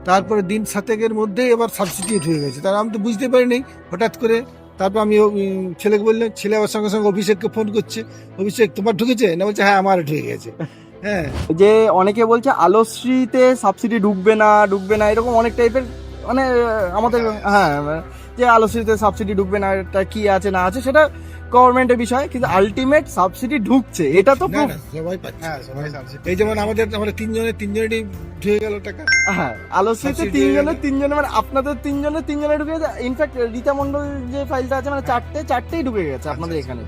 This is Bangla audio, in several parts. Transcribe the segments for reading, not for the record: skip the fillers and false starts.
তারপরে দিন 7 মধ্যেই এবার সাবস্টিটিউট হয়ে গেছে। তার আমি তো বুঝতে পারিনি হঠাৎ করে। তারপর আমি ছেলেকে বললাম, ছেলে আমার সঙ্গে সঙ্গে অভিষেককে ফোন করছে, অভিষেক তোমার ঢুকেছে না? বলছে হ্যাঁ আমার ঢুকে গেছে। হ্যাঁ, যে অনেকে বলছে আলোশ্রীতে সাবসিডি ঢুকবে না এরকম অনেক টাইপের মানে আমাদের হ্যাঁ যে আলোশ্রীতে সাবসিডি ঢুকবে না, এটা কি আছে না আছে সেটা গভর্নমেন্টের বিষয়, কিন্তু আলটিমেট সাবসিডি ঢুকছে এটা তো না proof। না সবাই পাচ্ছে। হ্যাঁ, সবাই subsidy এই যেমন আমরা তিনজনেরই ঢুকে গেল টাকা। হ্যাঁ আলোশ্রীতে Subsidy তিনজনে মানে আপনাদের তিনজনে ঢুকে গেছে। ইনফ্যাক্ট রীতা মণ্ডল যে ফাইলটা আছে মানে চারটেই ঢুকে গেছে আপনাদের এখানে।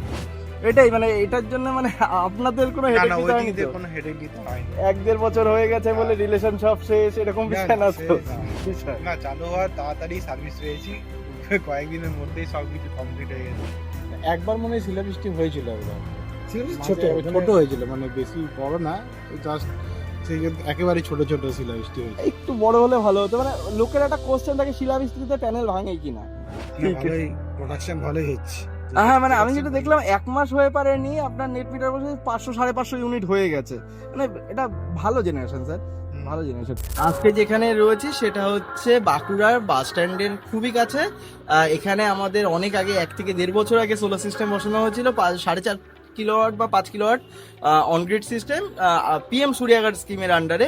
এটাই মানে এটার জন্য মানে আপনাদের কোনো না হেডেক না, ওই দিতে দিক হয়নি দিয়ে তো? কোনো হেডেক দিতে হয়নি। 1-1.5 বছর হয়ে গেছে বলে রিলেশন সব শেষ এরকম বিষয় না তো? বিষয় না, চালু হওয়ার তাড়াতাড়ি সার্ভিস পেয়েছি, কয়েকদিনের মধ্যেই সবকিছু কমপ্লিট হয়ে গেছে। একবার মনে হয় শিলাবৃষ্টি হয়েছিল একবার, ছোট ছোট হয়েছিল, মানে বেশি বড় না, জাস্ট সেই একেবারে ছোট ছোট শিলাবৃষ্টি হয়েছিল। একটু বড় হলে ভালো হতো, মানে লোকের একটা কোশ্চেন থাকে শিলাবৃষ্টিতে প্যানেল ভাঙে কিনা। ভালোই প্রোডাকশন ভালোই হচ্ছে। হ্যাঁ মানে আমি যেটা দেখলাম 1 মাস হয়ে পারেনি আপনার নেট মিটার বলছে 500-550 ইউনিট হয়ে গেছে, মানে এটা ভালো জেনারেশন স্যার, ভালো জেনারেশন। আজকে যেখানে রয়েছে সেটা হচ্ছে বাঁকুড়ার বাস স্ট্যান্ডের খুবই কাছে। এখানে আমাদের অনেক আগে 1 থেকে 1.5 বছর আগে সোলার সিস্টেম বসানো হয়েছিল 4.5 কিলোওয়াট বা 5 কিলোওয়াট অনগ্রিড সিস্টেম পিএম সূর্যাগার স্কিমের আন্ডারে।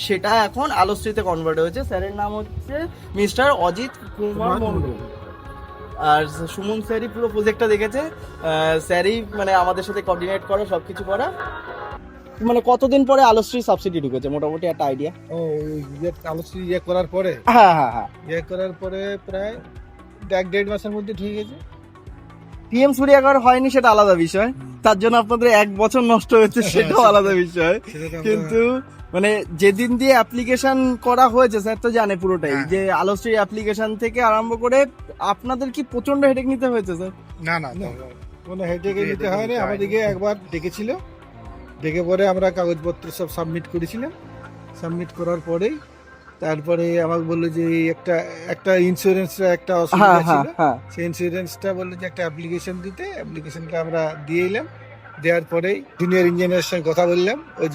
সেটা এখন আলোশ্রীতে কনভার্ট হয়েছে। স্যারের নাম হচ্ছে মিস্টার অজিত কুমার মন্ডল, আর সুমন স্যারই পুরো প্রজেক্টটা দেখেছে। স্যারই মানে আমাদের সাথে কোঅর্ডিনেট করে সবকিছু করা। মানে কতদিন পরে আলোশ্রী সাবসিডি ঢুকেছে মোটামুটি একটা আইডিয়া? ও আলোচনা করার পরে হ্যাঁ করার পরে প্রায় 1-1.5 মাসের মধ্যে ঠিক গেছে। পিএম সূর্যাগার হয়নি সেটা আলাদা বিষয়, তার জন্য আপনাদের 1 বছর নষ্ট হয়েছে সেটাও আলাদা বিষয়। সেটা তো আমরা- কিন্তু মানে যেদিন দিয়ে অ্যাপ্লিকেশন করা হয়েছে স্যার তো জানে পুরোটাই, হ্যাঁ। যে আলোশ্রী অ্যাপ্লিকেশন থেকে আরম্ভ করে আপনাদের কি প্রচন্ড হেডেক নিতে হয়েছে স্যার? না না, না। তো- কোনো হেডেকে নিতে headache হয়নি। নিতে আমাদেরকে হয়নি। একবার ডেকেছিল, ডেকে পরে আমরা কাগজপত্র সব সাবমিট করেছিলাম। সাবমিট করার পরেই তারপরে আমাকে বললো যে এই একটা ইন্স্যুরেন্সের একটা অসুবিধা ছিল, সেই ইন্স্যুরেন্সটা বললো যে একটা অ্যাপ্লিকেশন দিতে। অ্যাপ্লিকেশনটা আমরা দিয়ে এলাম। দেওয়ার পরেই জুনিয়র ইঞ্জিনিয়ারের সঙ্গে কথা বললাম, ওই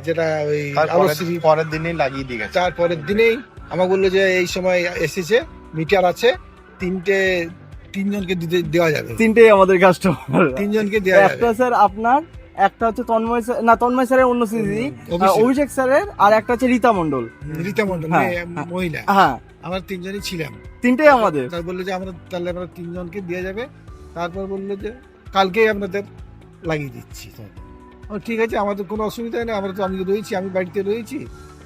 যেটা ওই আলোশ্রী পরের দিনেই লাগিয়ে দিয়ে গেছে। তারপরের দিনেই আমাকে বললো যে এই সময় এসেছে, মিটার আছে, তিনজনকে দেওয়া যাবে। তিনটেই আমাদের কাস্টমার। 3জনকে দেওয়া একটা যাবে। স্যার আপনার, একটা হচ্ছে তন্ময় স্যার, না তন্ময় স্যারের অন্য সিজি, অভিষেক স্যারের, আর একটা হচ্ছে রীতা মণ্ডল। রীতা মণ্ডল হ্যাঁ, মহিলা। হ্যাঁ আমরা 3জনই ছিলাম। তিনটেই আমাদের। তার বললো যে আমরা 3জনকে দেওয়া যাবে। তারপর বললো যে কালকেই আপনাদের লাগিয়ে দিচ্ছি। ও ঠিক আছে, আমাদের কোনো অসুবিধা নেই, আমি রয়েছি, আমি বাড়িতে রয়েছি,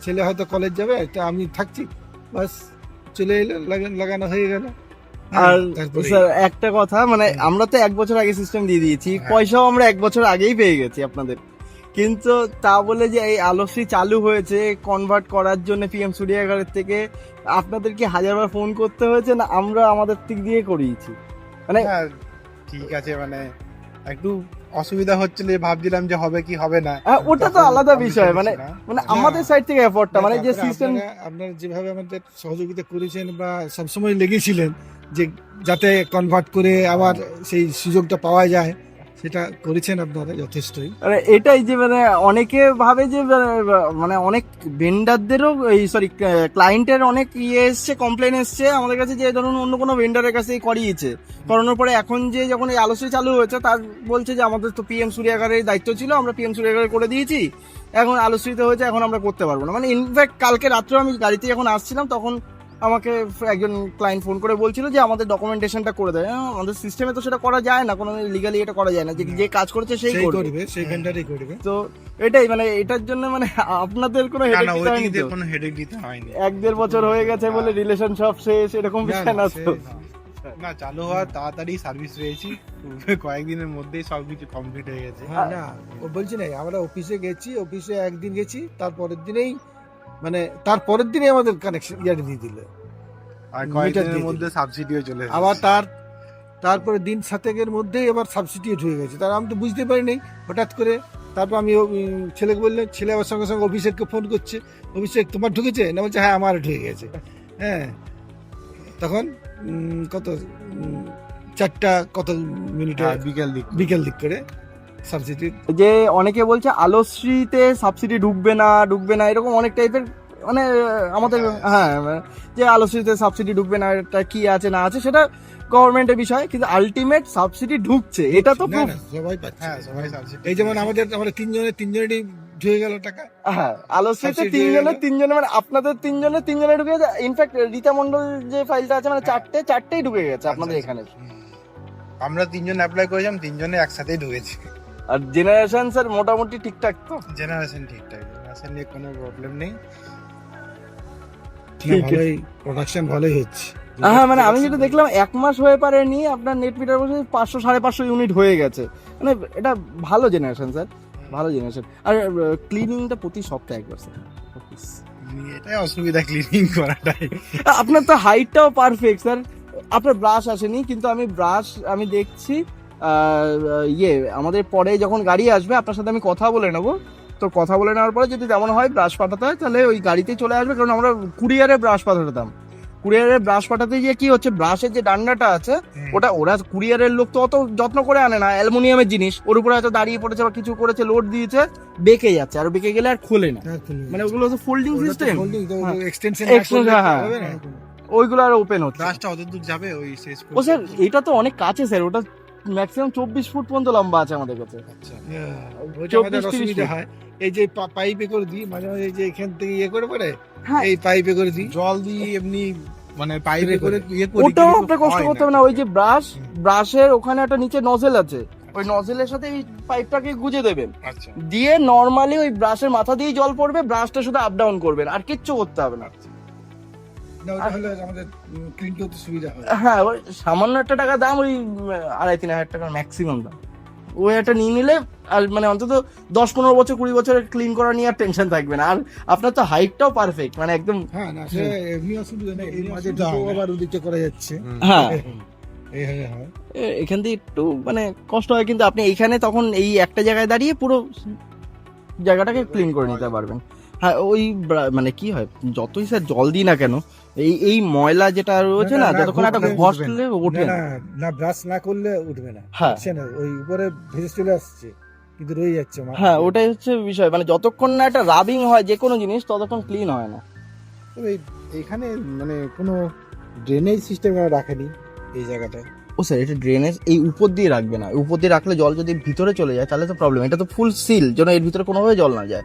ছেলে হয়তো কলেজ যাবে, তো আমি থাকছি, বাস চলে এলো, লাগানো হয়ে গেল। আর তারপরে স্যার একটা কথা, মানে আমরা তো 1 বছর আগে সিস্টেম দিয়ে দিয়েছি, পয়সাও আমরা 1 বছর আগেই পেয়ে গেছি আপনাদের, কিন্তু তা বলে যে এই আলোশ্রী চালু হয়েছে কনভার্ট করার জন্য পিএম সূর্যাগারের থেকে আপনাদের কি 1000বার ফোন করতে হয়েছে, না আমরা আমাদের দিক দিয়ে করিয়েছি? মানে হ্যাঁ, ঠিক আছে, মানে একটু অসুবিধা হচ্ছিল, ভাবছিলাম যে হবে কি হবে না। ওটা তো তখন আলাদা আমি বিষয়, ছিলাম মানে না। মানে আমাদের সাইড থেকে এফোর্টটা, মানে যে তারপরে সিস্টেম আপনারা যেভাবে আমাদের সহযোগিতা করেছেন বা সবসময় লেগেছিলেন যে যাতে কনভার্ট করে আবার সেই সুযোগটা পাওয়া যায়, সেটা করেছেন আপনারা যথেষ্টই। মানে এটাই যে মানে অনেকে ভাবে যে মানে অনেক ভেন্ডারদেরও ক্লায়েন্টের অনেক এসছে, কমপ্লেন এসছে আমাদের কাছে, যে ধরুন অন্য কোনো ভেন্ডারের কাছে করিয়েছে, করানোর পরে এখন যে যখন এই আলোচনা চালু হয়েছে তার বলছে যে আমাদের তো পিএম সূর্যাগারের দায়িত্ব ছিল, আমরা পিএম সূর্যাগারে করে দিয়েছি, এখন আলোচিত হয়েছে, এখন আমরা করতে পারবো না। মানে ইনফ্যাক্ট কালকে রাত্রে আমি গাড়িতে যখন আসছিলাম তখন আমাকে একজন ক্লায়েন্ট ফোন করে বলছিল যে আমাদের ডকুমেন্টেশনটা করে দেয়। আমাদের সিস্টেমে তো সেটা করা যায় না, কোনো লিগালি এটা করা যায় না, যে কাজ করেছে সেই করবে। সেই ভেন্ডারই করবে। তো এটাই মানে এটার জন্য মানে আপনাদের কোনো না হেডেক না, ওই দিতে দিক হয়নি দিয়ে তো? কোনো হেডেক দিতে হয়নি। 1-1.5 বছর হয়ে গেছে বলে রিলেশন সব শেষ এরকম বিষয় না তো? না, চালু হওয়ার তাড়াতাড়ি সার্ভিস পেয়েছি, কয়েকদিনের মধ্যেই সবকিছু কমপ্লিট হয়ে গেছে। হ্যাঁ, না ও বলছি না, আমরা অফিসে গেছি, অফিসে একদিন গেছি, তারপরের দিনেই আমাদের কানেকশন দিয়ে দিল। আর মিটার কয়েকদিনের দিয়ে মধ্যে সাবসিডিও চলে এসেছে। আবার তারপরে দিন 7 মধ্যেই এবার সাবস্টিটিউট হয়ে গেছে। তার আমি তো বুঝতে পারিনি হঠাৎ করে। তারপর আমি ছেলেকে বললাম, ছেলে আমার সঙ্গে সঙ্গে অভিষেককে ফোন করছে, অভিষেক তোমার ঢুকেছে না? বলছে হ্যাঁ আমার ঢুকে গেছে। হ্যাঁ, তখন কত 4টা কত মিনিটে হ্যাঁ, বিকেল দিক করে সাবস্টিটিউট। যে অনেকে বলছে আলোশ্রীতে সাবসিডি ঢুকবে না এরকম অনেক টাইপের মানে আমাদের হ্যাঁ যে আলোচিত সাবসিডি ঢুকবে না, এটা কি আছে না আছে সেটা গভর্নমেন্টের বিষয়, কিন্তু আলটিমেট সাবসিডি ঢুকছে এটা তো না, না, সবাই পাচ্ছে। হ্যাঁ সবাই সাবসিডি এই যেমন আমরা তিনজনেরই ঢুকে গেল টাকা। হ্যাঁ আলোচিত Subsidy হয়ে গেল। তিনজনে মানে আপনাদের তিনজনে ঢুকে গেছে। ইনফ্যাক্ট রীতা মন্ডল যে ফাইলটা আছে মানে চারটেই ঢুকে গেছে আপনাদের এখানে। আমরা তিনজন অ্যাপ্লাই করেছিলাম, তিনজনে একসাথেই ঢুকেছি। আর জেনারেশন স্যার মোটামুটি ঠিকঠাক তো? জেনারেশন ঠিকঠাক, জেনারেশন নিয়ে কোনো প্রবলেম নেই। ঠিক আছে। ভালোই প্রোডাকশন ভালোই হচ্ছে। হ্যাঁ মানে আমি যেটা দেখলাম 1 মাস হয়ে পারেনি আপনার নেট মিটার বসে 500-550 ইউনিট হয়ে গেছে। মানে এটা ভালো জেনারেশন স্যার, ভালো জেনারেশন। আর ক্লিনিংটা প্রতি সপ্তাহে একবার স্যার। এটাই অসুবিধা, ক্লিনিং করাটাই। আপনার তো হাইটটাও পারফেক্ট স্যার। আপনার ব্রাশ আসেনি, কিন্তু আমি দেখছি আমাদের পরে যখন গাড়ি আসবে আপনার সাথে আমি কথা বলে নেবো। তো কথা বলে নেওয়ার পরে যদি তেমন হয় ব্রাশ পাঠাতে হয় তাহলে ওই গাড়িতেই চলে আসবে, কারণ আমরা কুরিয়ারে ব্রাশ পাঠাতাম। কুরিয়ারে ব্রাশ পাঠাতে গিয়ে কি হচ্ছে, ব্রাশের যে ডান্ডাটা আছে ওরা কুরিয়ারের লোক তো অত যত্ন করে আনে না, অ্যালুমিনিয়ামের জিনিস, ওর উপরে হয়তো দাঁড়িয়ে পড়েছে বা কিছু করেছে, লোড দিয়েছে, বেঁকে যাচ্ছে, আর বেঁকে গেলে আর খোলে না। মানে ওগুলো হচ্ছে ফোল্ডিং সিস্টেম, এক্সটেনশন হ্যাঁ ওইগুলো আর ওপেন হচ্ছে। ব্রাশটা অত দূর যাবে ওই শেষ ও স্যার এটা তো অনেক কাছে স্যার, ওটা ম্যাক্সিমাম 24 ফুট পর্যন্ত লম্বা আছে আমাদের কাছে। আচ্ছা, ওইটা আমাদের 24-30 অসুবিধা হয়। এই যে পাইপে করে দিই মাঝে মাঝে, যে এখান থেকে করে পড়ে হ্যাঁ। এই পাইপে করে দিই। জল দিয়ে এমনি মানে পাইপে করে ওটাও আপনার কষ্ট করতে হবে না, ওই যে ব্রাশের ওখানে একটা নিচে নজেল আছে, ওই নজেলের সাথে এই পাইপটাকে গুজে দেবেন, আচ্ছা দিয়ে নরমালি ওই ব্রাশের মাথা দিয়ে জল পড়বে, ব্রাশটা শুধু আপ ডাউন করবেন, আর কিচ্ছু করতে হবে না। না, ওটা হলে আমাদের ক্লিন করতে সুবিধা হয়। হ্যাঁ ওই সামান্য একটা টাকা দাম, ওই 2,5-3 হাজার টাকার ম্যাক্সিমাম দাম। ওই একটা নিয়ে নিলে আর মানে অন্তত 10-15 বছর 20 বছরের ক্লিন করা নিয়ে আর টেনশন থাকবে না। আর আপনার তো হাইটটাও পারফেক্ট, মানে একদম হ্যাঁ না, সে এমনি অসুবিধা নেই, এই মাঝে অসুবিধা হয় না। আবার ওদিকটা করা যাচ্ছে। হ্যাঁ এইভাবে হয়। এখান দিয়ে একটু মানে কষ্ট হয়, কিন্তু আপনি এইখানে তখন এই একটা জায়গায় দাঁড়িয়ে পুরো জায়গাটাকে ক্লিন করে নিতে পারবেন। হ্যাঁ ওই মানে কি হয়, যতই স্যার জল দিই না কেন এই ময়লা যেটা রয়েছে না, না, যতক্ষণ একটা উঠবে ঘষলে ওঠে না। না ব্রাশ না করলে উঠবে না। হ্যাঁ। উঠছে না, ওই উপরে ভেসে চলে আসছে কিন্তু রয়ে যাচ্ছে। হ্যাঁ ওটাই হচ্ছে বিষয়, মানে যতক্ষণ না একটা রাবিং হয় যে কোনো জিনিস ততক্ষণ ক্লিন হয় না। তবে এখানে মানে কোনো ড্রেনেজ সিস্টেম রাখেনি এই জায়গাটায়। ও স্যার এটা ড্রেনেজ এই উপর দিয়ে রাখবে না, উপর দিয়ে রাখলে জল যদি ভিতরে চলে যায় তাহলে তো প্রবলেম। এটা তো ফুল সিল, যেন এর ভিতরে কোনোভাবে জল না যায়।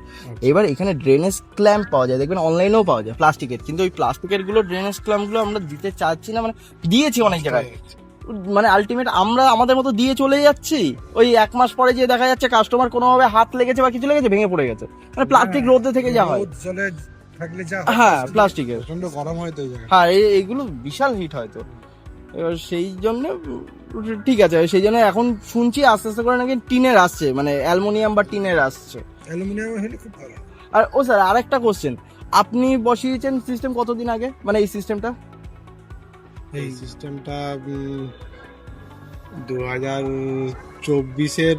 এবার এখানে ড্রেনেজ ক্ল্যাম্প পাওয়া যায়, দেখবেন অনলাইনেও পাওয়া যায় প্লাস্টিকের, কিন্তু ওই প্লাস্টিকের গুলো ড্রেনেজ ক্ল্যাম্পগুলো আমরা দিতে চাচ্ছি না, মানে দিয়েছি অনেক জায়গায়, মানে আলটিমেট আমরা আমাদের মতো দিয়ে চলে যাচ্ছি, ওই 1 মাস পরে যে দেখা যাচ্ছে কাস্টমার কোনোভাবে হাত লেগেছে বা কিছু লেগেছে ভেঙে পড়ে গেছে, মানে প্লাস্টিক রোদে থেকে যা হয়। রোদ জলে থাকলে যা হয়। হ্যাঁ প্লাস্টিকের, প্রচন্ড গরম হয় তো এই জায়গায়। হ্যাঁ এইগুলো বিশাল হিট হয় তো। এবার সেই জন্য ঠিক আছে, সেই জন্য এখন শুনছি আস্তে আস্তে করে নাকি টিনের আসছে, মানে অ্যালুমিনিয়াম বা টিনের আসছে। অ্যালুমিনিয়াম হলে খুব ভালো। আর ও স্যার আরেকটা কোশ্চেন, আপনি বসিয়েছেন সিস্টেম কতদিন আগে, মানে এই সিস্টেমটা? এই সিস্টেমটা 2024-এর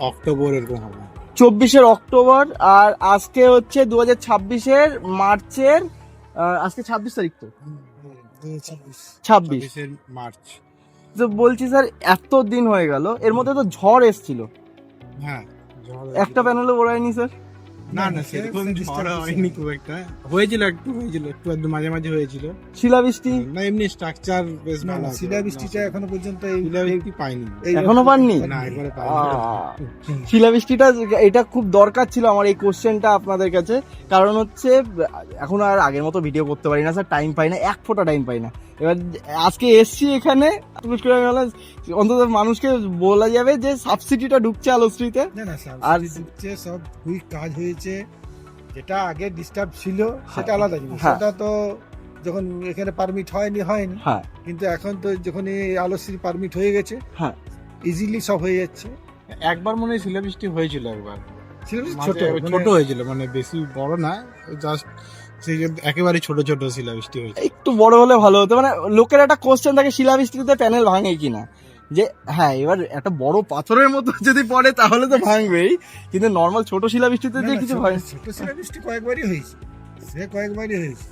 অক্টোবর এরকম হবে। 24-এর অক্টোবর, আর আজকে হচ্ছে 2026-এর মার্চের আজকে 26 তারিখ তো, 26 26 মার্চ। তো বলছি স্যার এত দিন হয়ে গেল, এর মধ্যে তো ঝড় এসছিল, হ্যাঁ একটা প্যানেলও ওড়ায়নি স্যার? না না সেরকম ঝড় হয়নি খুব একটা, হয়েছিল একটু একটু মাঝে মাঝে হয়েছিল। শিলাবৃষ্টি না এমনি স্ট্রাকচার বেশ না, ভালো না, আছে। শিলাবৃষ্টিটা এখনো পর্যন্ত শিলাবৃষ্টি পাইনি। এখনো পাননি? না একবারে পাইনি। শিলাবৃষ্টিটা এটা খুব দরকার ছিল আমার এই কোশ্চেনটা আপনাদের কাছে, কারণ হচ্ছে এখন আর আগের মতো ভিডিও করতে পারি না স্যার, টাইম পাই না, এক ফোঁটা টাইম পাই না। এবার আজকে এসছি এখানে, অন্তত মানুষকে বলা যাবে যে সাবসিডিটা ঢুকছে আলোশ্রীতে। না না আর হচ্ছে সব কুইক কাজ হয়েছে, যেটা আগে ডিস্টার্ব ছিল সেটা আলাদা জিনিস। হ্যাঁ। সেটা তো যখন এখানে পারমিট হয়নি, হ্যাঁ কিন্তু এখন তো যখন এই আলোশ্রী পারমিট হয়ে গেছে, হ্যাঁ ইজিলি সব হয়ে যাচ্ছে। একবার মনে হয় শিলাবৃষ্টি হয়েছিল একবার, ছোট ছোট হয়েছিল, মানে বেশি বড় না, জাস্ট সেই একেবারে ছোট ছোট শিলাবৃষ্টি হয়েছে। একটু বড় হলে ভালো হতো, মানে লোকের একটা কোশ্চেন থাকে শিলাবৃষ্টিতে প্যানেল ভাঙে কিনা, যে হ্যাঁ এবার একটা বড় পাথরের মতো যদি পড়ে তাহলে তো ভাঙবেই, কিন্তু নর্মাল ছোট শিলাবৃষ্টিতে যে কিছু হয় ছোট শিলাবৃষ্টি কয়েকবারই হয়েছে, কয়েকবারই হয়েছে।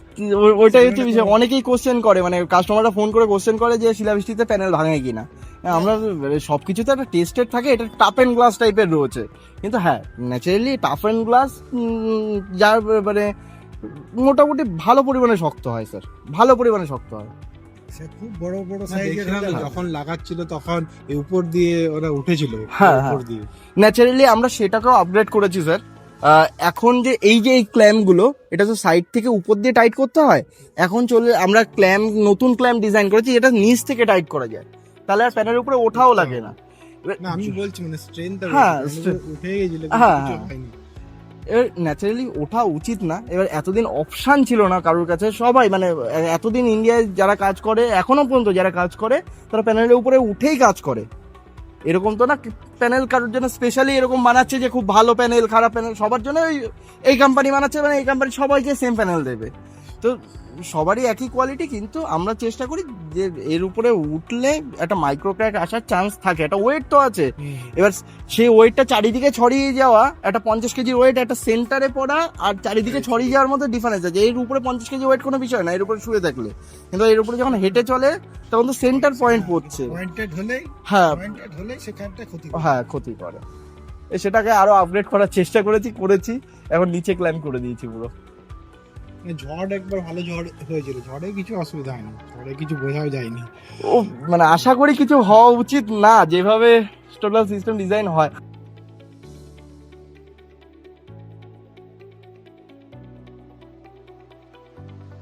ওইটাই হচ্ছে বিষয়। অনেকেই কোশ্চেন করে, মানে কাস্টমাররা ফোন করে কোশ্চেন করে যে শিলাবৃষ্টিতে প্যানেল ভাঙে কিনা। আমরা সবকিছুতে একটা টেস্টেড থাকে, এটা টাফ এন্ড গ্লাস টাইপের রয়েছে, কিন্তু হ্যাঁ ন্যাচারালি টাফ এন্ড গ্লাস যার মানে মোটামুটি ভালো পরিমাণে শক্ত হয় স্যার, ভালো পরিমাণে শক্ত হয়। সে খুব বড় বড় না, সাইজের দেখছিলাম হলে যখন লাগাচ্ছিল তখন এই উপর দিয়ে ওরা উঠেছিল, হ্যাঁ, উপর হ্যাঁ। দিয়ে। ন্যাচারালি আমরা সেটাকেও আপগ্রেড করেছি স্যার। এখন যে এই ক্ল্যাম্প গুলো, এটা তো সাইড থেকে উপর দিয়ে টাইট করতে হয়, এখন আমরা নতুন ক্ল্যাম্প ডিজাইন করেছি যেটা নিচ থেকে টাইট করা যায়, তাহলে আর প্যানেলের উপরে ওঠাও লাগে না। না আমি বলছি মানে স্ট্রেংথ হ্যাঁ, উঠে গেছিল, কিন্তু হ্যাঁ, কিছু হ্যাঁ। হয়নি। এবার ন্যাচারালি ওঠা উচিত না। এবার এতদিন অপশান ছিল না কারোর কাছে, সবাই মানে এতদিন ইন্ডিয়ায় যারা কাজ করে, এখনো পর্যন্ত যারা কাজ করে, তারা প্যানেলের উপরে উঠেই কাজ করে। এরকম তো না প্যানেল কারোর জন্য স্পেশালি এরকম বানাচ্ছে যে খুব ভালো প্যানেল, খারাপ প্যানেল, সবার জন্য এই কোম্পানি বানাচ্ছে, মানে এই কোম্পানি সবাইকে সেম প্যানেল দেবে, তো সবারই একই কোয়ালিটি। কিন্তু আমরা চেষ্টা করি যে এর উপরে উঠলে একটা মাইক্রো ক্র্যাক আসার চান্স থাকে, একটা ওয়েট তো আছে। এবার সেই ওয়েটটা চারিদিকে ছড়িয়ে যাওয়া, একটা 50 কেজির ওয়েট একটা সেন্টারে পড়া আর চারিদিকে ছড়িয়ে যাওয়ার মধ্যে ডিফারেন্স আছে। এর উপরে 50 কেজি ওয়েট কোনো বিষয় না, এর উপরে শুয়ে থাকলে, কিন্তু এর উপরে যখন হেঁটে চলে তখন তো সেন্টার পয়েন্ট পড়ছে। পয়েন্টেড হলেই হ্যাঁ, সেখানটা ক্ষতি হ্যাঁ, ক্ষতি করে। সেটাকে আরো আপগ্রেড করার চেষ্টা করেছি, এখন নিচে ক্লাইম্ব করে দিয়েছি পুরো। মানে ঝড় একবার ভালো ঝড় হয়েছিল, ঝড়ে কিছু অসুবিধা হয়নি, ঝড়ে কিছু বোঝাও যায়নি। ও মানে আশা করি কিছু হওয়া উচিত না, যেভাবে টোটাল সিস্টেম ডিজাইন হয়।